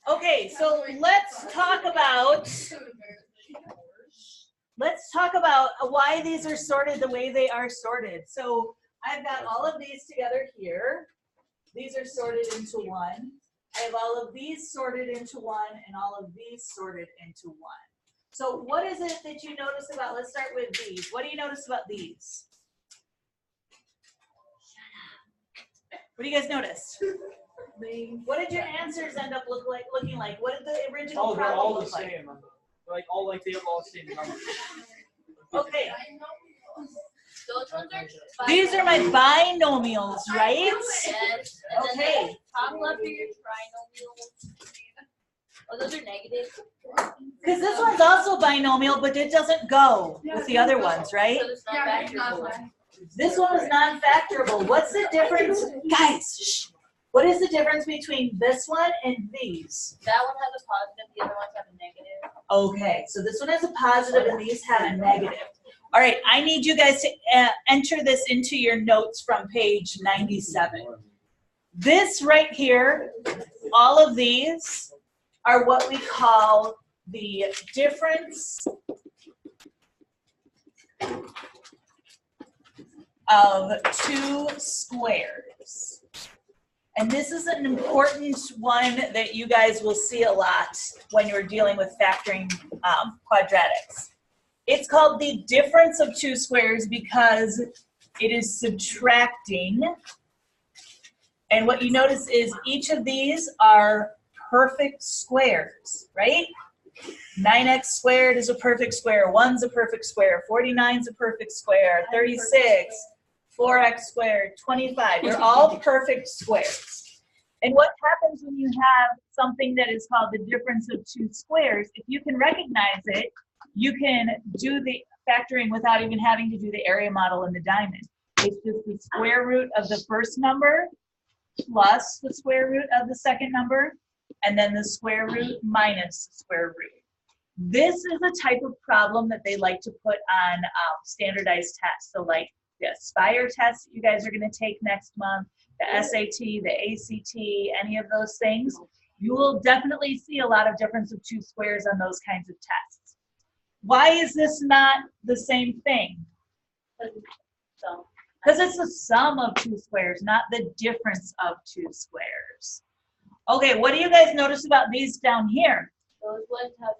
Okay, so let's talk about why these are sorted the way they are sorted. So I've got all of these together here. These are sorted into one. I have all of these sorted into one and all of these sorted into one. So what is it that you notice about, let's start with these. What do you notice about these? What do you guys notice? What did your answers end up looking like? What did the original problem look like? Same. Like all like they have all the same numbers. Okay. These are my binomials, right? Yes. Okay. Top left are your trinomials. Oh, those are negative. Because this one's also binomial, but it doesn't go with the other ones, right? So it's not factorable. This one is non-factorable. What's the difference? Guys, shh. What is the difference between this one and these? That one has a positive, the other ones have a negative. Okay, so this one has a positive and these have a negative. All right, I need you guys to enter this into your notes from page 97. This right here, all of these are what we call the difference of two squares. And this is an important one that you guys will see a lot when you're dealing with factoring quadratics. It's called the difference of two squares because it is subtracting. And what you notice is each of these are perfect squares, right? 9x squared is a perfect square, 1's a perfect square, 49's a perfect square, 36, 4x squared, 25. They're all perfect squares. And what happens when you have something that is called the difference of two squares, if you can recognize it, you can do the factoring without even having to do the area model in the diamond. It's just the square root of the first number plus the square root of the second number, and then the square root minus the square root. This is a type of problem that they like to put on standardized tests. So like the Aspire test that you guys are going to take next month, the SAT, the ACT, any of those things, you will definitely see a lot of difference of two squares on those kinds of tests. Why is this not the same thing? Because it's the sum of two squares, not the difference of two squares. Okay, what do you guys notice about these down here? Those ones have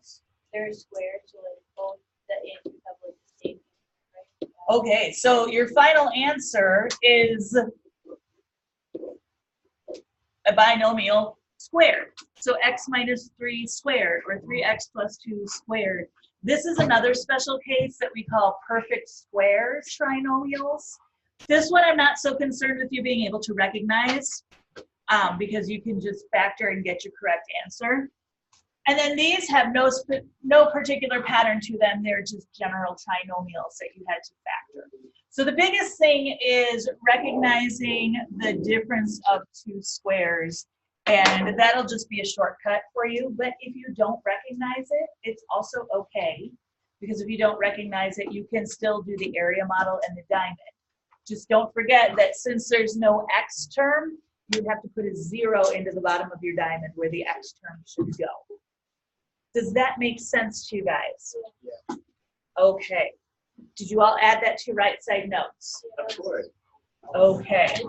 their squares, so like both the answers have like the same, right? Okay, so your final answer is a binomial squared. So x minus 3 squared, or 3x plus 2 squared. This is another special case that we call perfect square trinomials. This one I'm not so concerned with you being able to recognize because you can just factor and get your correct answer. And then these have no particular pattern to them. They're just general trinomials that you had to factor. So the biggest thing is recognizing the difference of two squares. And that'll just be a shortcut for you. But if you don't recognize it, it's also okay. Because if you don't recognize it, you can still do the area model and the diamond. Just don't forget that since there's no x term, you'd have to put a 0 into the bottom of your diamond where the x term should go. Does that make sense to you guys? Yeah. Okay. Did you all add that to your right side notes? Of course. Okay.